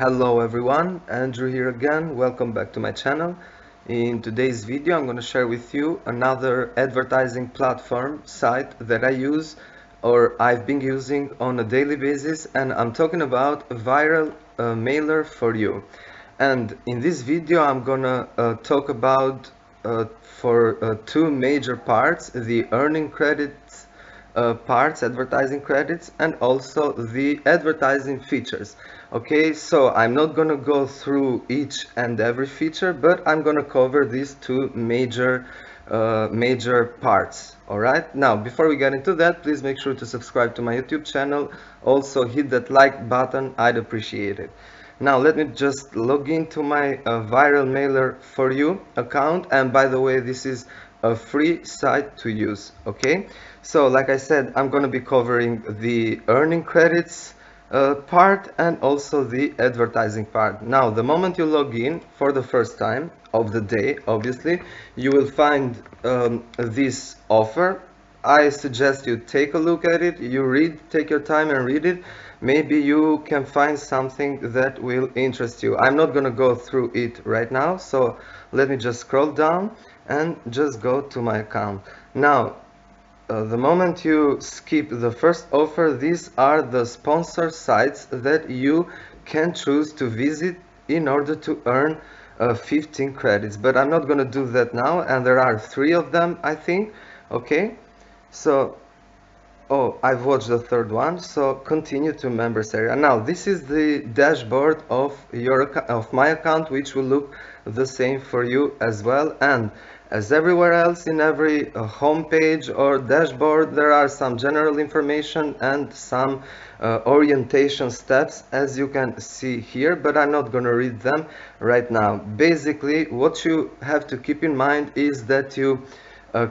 Hello everyone, Andrew here again. Welcome back to my channel. In today's video I'm going to share with you another advertising platform site that I use or I've been using on a daily basis, and I'm talking about Viral Mailer for You. And in this video I'm gonna talk about for two major parts: the earning credits parts, advertising credits, and also the advertising features. Okay, so I'm not gonna go through each and every feature, but I'm gonna cover these two major parts. All right, now before we get into that, please make sure to subscribe to my YouTube channel. Also hit that like button, I'd appreciate it. Now let me just log into my Viral Mailer for You account, and by the way, this is a free site to use. Okay, so like I said, I'm going to be covering the earning credits part and also the advertising part. Now the moment you log in for the first time of the day, obviously you will find this offer. I suggest you take a look at it, take your time and read it. Maybe you can find something that will interest you. I'm not going to go through it right now, so let me just scroll down and just go to my account. Now, the moment you skip the first offer, these are the sponsor sites that you can choose to visit in order to earn 15 credits. But I'm not going to do that now, and there are 3 of them, I think. Okay, so oh, I've watched the third one, so continue to members area. Now, this is the dashboard of my account, which will look the same for you as well. And as everywhere else in every home page or dashboard, there are some general information and some orientation steps, as you can see here, but I'm not going to read them right now. Basically, what you have to keep in mind is that you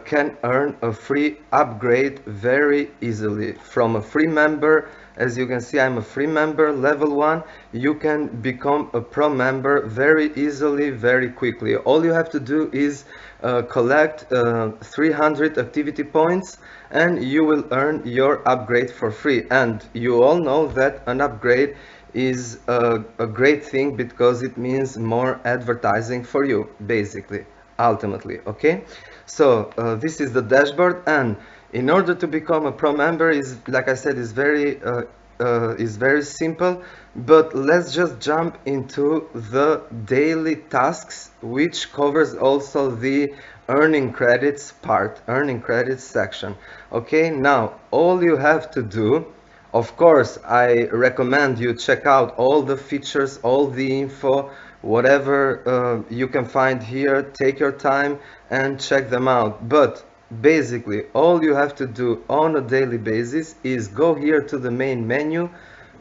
can earn a free upgrade very easily from a free member. As you can see, I'm a free member, level 1. You can become a pro member very easily, very quickly. All you have to do is collect 300 activity points and you will earn your upgrade for free. And you all know that an upgrade is a great thing because it means more advertising for you, basically, ultimately. Okay, so this is the dashboard, and in order to become a pro member is, like I said, is very simple. But let's just jump into the daily tasks, which covers also the earning credits part, earning credits section. Okay, now all you have to do, of course, I recommend you check out all the features, all the info, whatever you can find here. Take your time and check them out. But basically, all you have to do on a daily basis is go here to the main menu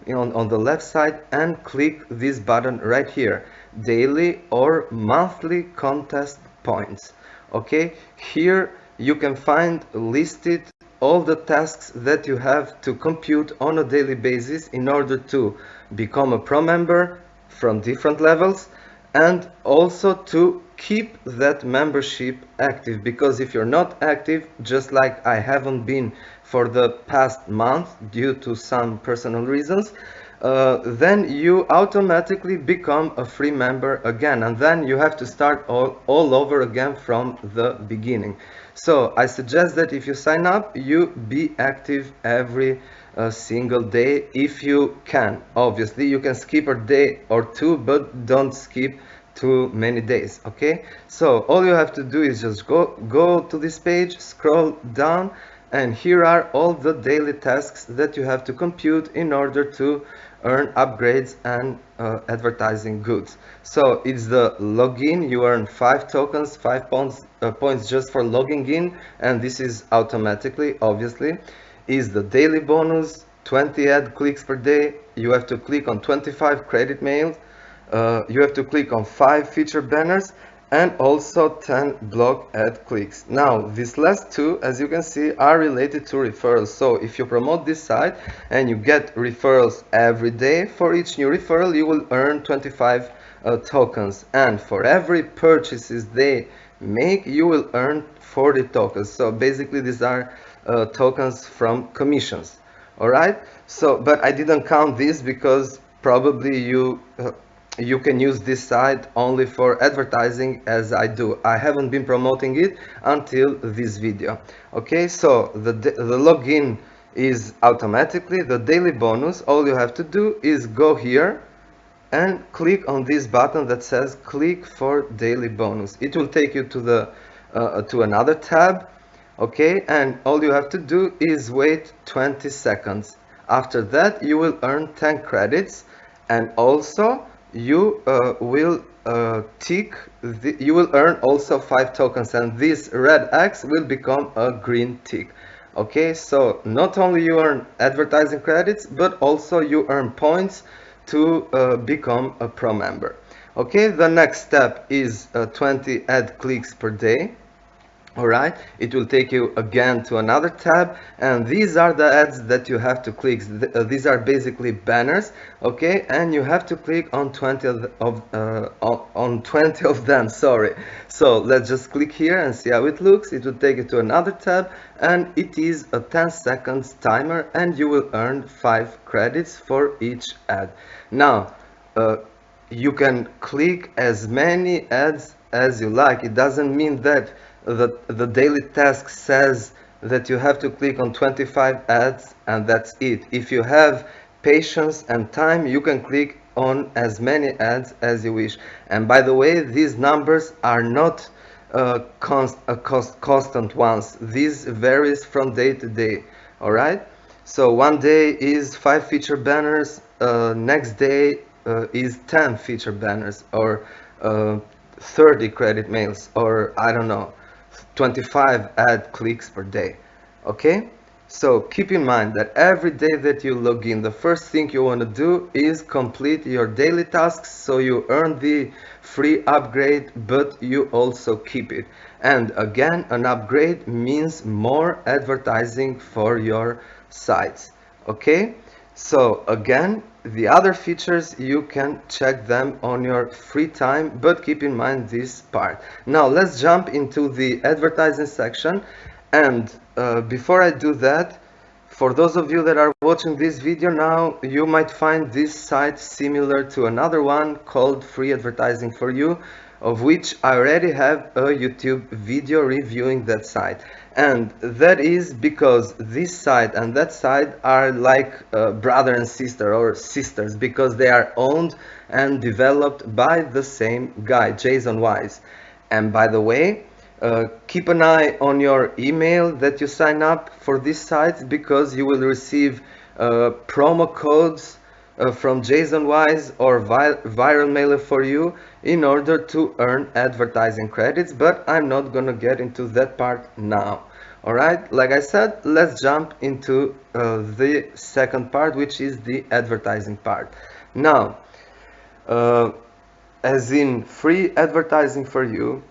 on the left side and click this button right here, daily or monthly contest points. Okay, here you can find listed all the tasks that you have to compute on a daily basis in order to become a pro member from different levels, and also to keep that membership active, because if you're not active, just like I haven't been for the past month due to some personal reasons, then you automatically become a free member again, and then you have to start all over again from the beginning. So I suggest that if you sign up, you be active every single day if you can. Obviously, you can skip a day or two, but don't skip too many days. Okay, so all you have to do is just go to this page, scroll down, and here are all the daily tasks that you have to compute in order to earn upgrades and advertising goods. So it's the login. You earn 5 tokens, 5 points just for logging in, and this is automatically, obviously. Is the daily bonus, 20 ad clicks per day. You have to click on 25 credit mails. You have to click on 5 feature banners and also 10 blog ad clicks. Now, these last 2, as you can see, are related to referrals. So if you promote this site and you get referrals every day, for each new referral you will earn 25 tokens, and for every purchases they make you will earn 40 tokens. So basically these are tokens from commissions. All right, so but I didn't count this because probably you can use this site only for advertising, as I do. I haven't been promoting it until this video. Okay, so the login is automatically the daily bonus. All you have to do is go here and click on this button that says click for daily bonus. It will take you to the to another tab. Okay, and all you have to do is wait 20 seconds. After that you will earn 10 credits, and also you will you will earn also 5 tokens, and this red X will become a green tick. Okay, so not only you earn advertising credits, but also you earn points to become a pro member. Okay, the next step is 20 ad clicks per day. Alright, it will take you again to another tab, and these are the ads that you have to click. These are basically banners, okay, and you have to click on 20 on 20 of them, sorry. So let's just click here and see how it looks. It will take you to another tab, and it is a 10 seconds timer, and you will earn 5 credits for each ad. Now, you can click as many ads as you like. It doesn't mean that the daily task says that you have to click on 25 ads and that's it. If you have patience and time, you can click on as many ads as you wish. And by the way, these numbers are not constant ones. This varies from day to day. All right, so one day is 5 feature banners, next day is 10 feature banners, or 30 credit mails, or I don't know, 25 ad clicks per day. Okay, so keep in mind that every day that you log in, the first thing you want to do is complete your daily tasks, so you earn the free upgrade, but you also keep it. And again, an upgrade means more advertising for your sites. Okay, so again, the other features, you can check them on your free time, but keep in mind this part. Now let's jump into the advertising section, and before I do that, for those of you that are watching this video now, you might find this site similar to another one called Free Advertising for You, of which I already have a YouTube video reviewing that site. And that is because this site and that site are like brother and sister, or sisters, because they are owned and developed by the same guy, Jason Wise. And by the way, keep an eye on your email that you sign up for these sites, because you will receive promo codes from Jason Wise or Viral Mailer for You in order to earn advertising credits, but I'm not gonna get into that part now. Alright, like I said, let's jump into the second part, which is the advertising part. Now, as in Free Advertising for You,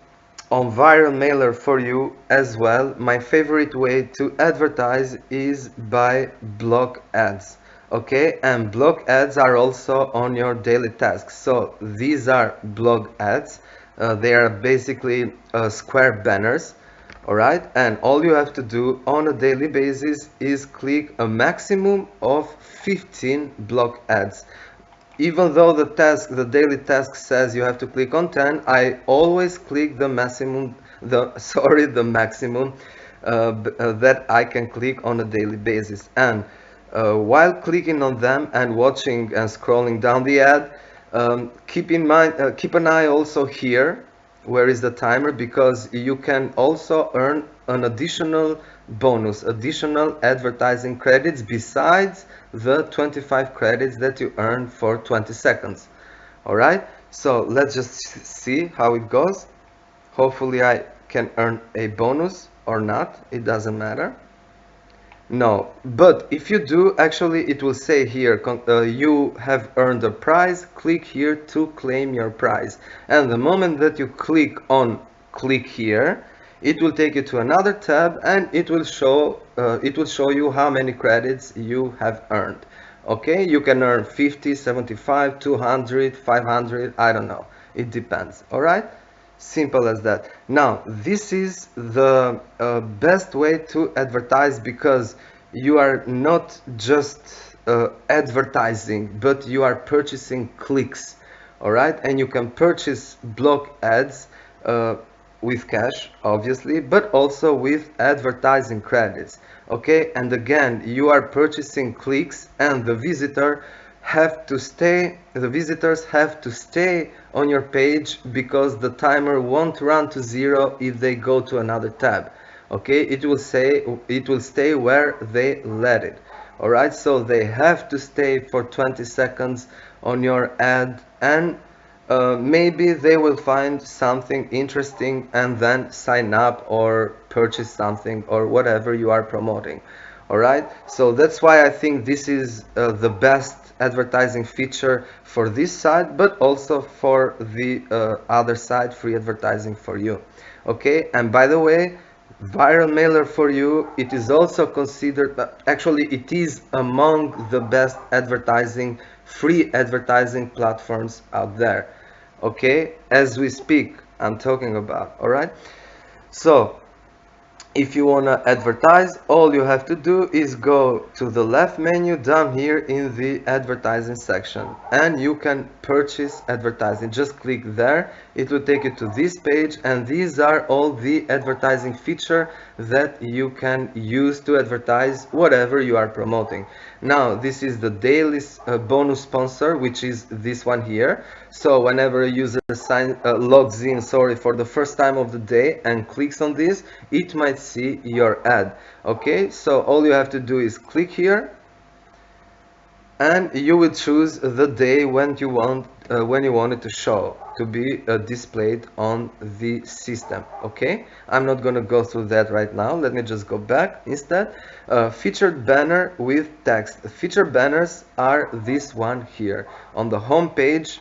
on Viral Mailer for You as well, my favorite way to advertise is by block ads. Okay, and block ads are also on your daily tasks. So these are block ads. They are basically square banners. Alright, and all you have to do on a daily basis is click a maximum of 15 block ads. Even though the daily task says you have to click on 10, I always click the maximum, the maximum that I can click on a daily basis. And while clicking on them and watching and scrolling down the ad, keep an eye also here where is the timer, because you can also earn an additional bonus, additional advertising credits besides the 25 credits that you earn for 20 seconds. Alright, so let's just see how it goes. Hopefully I can earn a bonus or not, it doesn't matter. No, but if you do, actually it will say here, you have earned a prize, click here to claim your prize. And the moment that you click on click here, it will take you to another tab, and it will show you how many credits you have earned. Okay, you can earn 50, 75, 200, 500, I don't know, it depends. All right, simple as that. Now this is the best way to advertise, because you are not just advertising, but you are purchasing clicks. All right, and you can purchase block ads with cash, obviously, but also with advertising credits. Okay, and again, you are purchasing clicks, and the visitors have to stay on your page, because the timer won't run to zero if they go to another tab. Okay, it will stay where they let it. All right, so they have to stay for 20 seconds on your ad, and maybe they will find something interesting and then sign up or purchase something or whatever you are promoting. All right, so that's why I think this is the best advertising feature for this side, but also for the other side, free advertising for you. Okay, and by the way, viral mailer for you, it is also considered, actually it is among the best free advertising platforms out there. Okay, as we speak, I'm talking about. All right, so if you want to advertise, all you have to do is go to the left menu down here in the advertising section, and you can purchase advertising. Just click there, it will take you to this page, and these are all the advertising feature that you can use to advertise whatever you are promoting. Now this is the daily bonus sponsor, which is this one here. So whenever a user logs in, for the first time of the day and clicks on this, it might see your ad. Okay, so all you have to do is click here, and you will choose the day when you want it to show, to be displayed on the system. Okay, I'm not going to go through that right now. Let me just go back instead. Featured banner with text. Featured banners are this one here on the home page,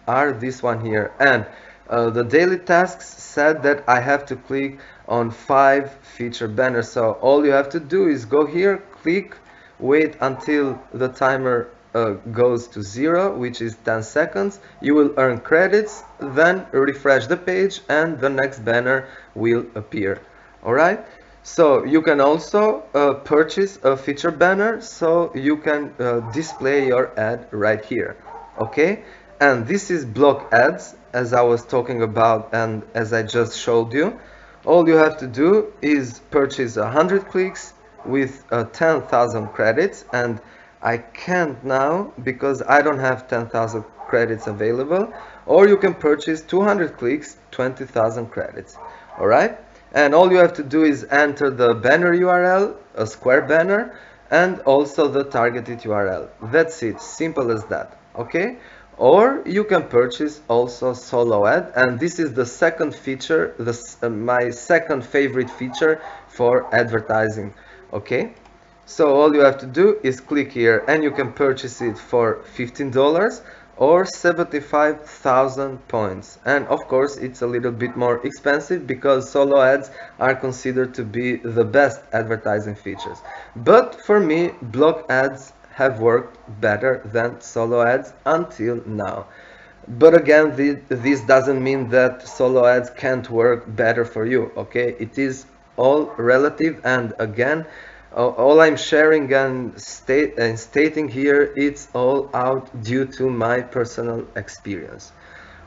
are this one here, and the daily tasks said that I have to click on 5 feature banners. So all you have to do is go here, click, wait until the timer goes to 0, which is 10 seconds. You will earn credits, then refresh the page, and the next banner will appear. All right, so you can also purchase a feature banner, so you can display your ad right here. Okay, and this is block ads, as I was talking about and as I just showed you. All you have to do is purchase 100 clicks with 10,000 credits, and I can't now because I don't have 10,000 credits available. Or you can purchase 200 clicks, 20,000 credits. All right, and all you have to do is enter the banner URL, a square banner, and also the targeted URL. That's it, simple as that. Okay, or you can purchase also solo ad, and this is the second feature, my second favorite feature for advertising. Okay, so all you have to do is click here, and you can purchase it for $15 or 75,000 points. And of course it's a little bit more expensive because solo ads are considered to be the best advertising features, but for me block ads have worked better than solo ads until now. But again, this doesn't mean that solo ads can't work better for you. Okay, it is all relative, and again, all I'm sharing and stating here, it's all out due to my personal experience.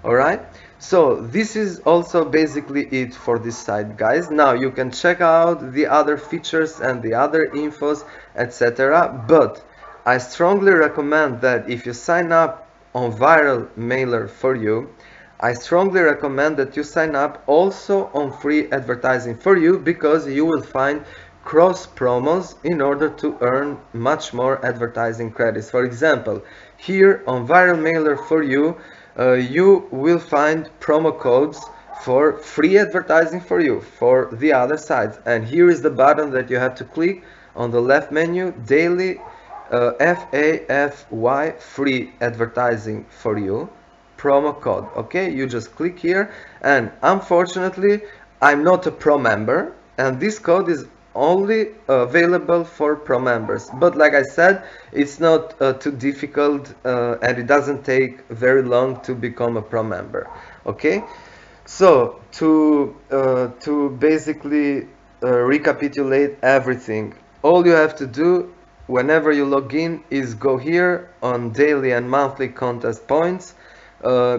All right, so this is also basically it for this site, guys. Now you can check out the other features and the other infos, etc. But I strongly recommend that if you sign up on Viral Mailer for You, I strongly recommend that you sign up also on free advertising for you, because you will find cross promos in order to earn much more advertising credits. For example, here on Viral Mailer for You, you will find promo codes for free advertising for you for the other sides. And here is the button that you have to click on the left menu, daily VMFY, free advertising for you promo code. Okay, you just click here, and unfortunately I'm not a pro member, and this code is only available for pro members. But like I said, it's not too difficult, and it doesn't take very long to become a pro member. Okay, so to basically recapitulate everything, all you have to do whenever you log in is go here on daily and monthly contest points,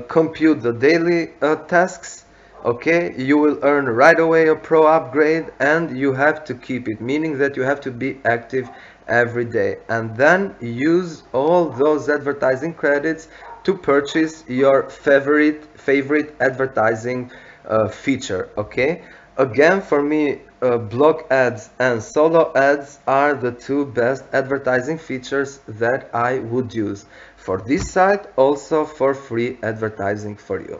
compute the daily tasks. Okay, you will earn right away a pro upgrade, and you have to keep it, meaning that you have to be active every day, and then use all those advertising credits to purchase your favorite advertising feature. Okay, again, for me, block ads and solo ads are the two best advertising features that I would use for this site, also for free advertising for you.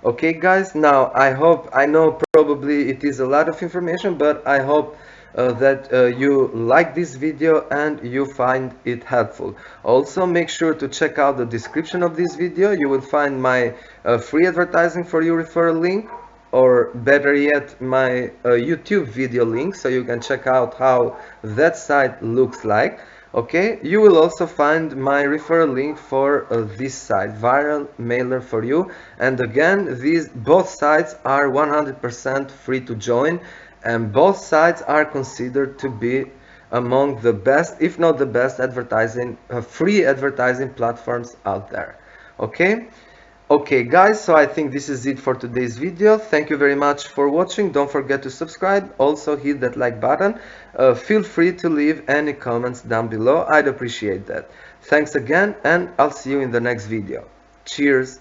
Okay, guys, now I know probably it is a lot of information, but I hope that you like this video and you find it helpful. Also, make sure to check out the description of this video. You will find my free advertising for you referral link, or better yet, my YouTube video link, so you can check out how that site looks like. Okay, you will also find my referral link for this site, Viral Mailer for You. And again, these both sites are 100% free to join, and both sites are considered to be among the best, if not the best, advertising free advertising platforms out there. Okay. Okay guys, so I think this is it for today's video. Thank you very much for watching. Don't forget to subscribe. Also hit that like button. Feel free to leave any comments down below. I'd appreciate that. Thanks again, and I'll see you in the next video. Cheers.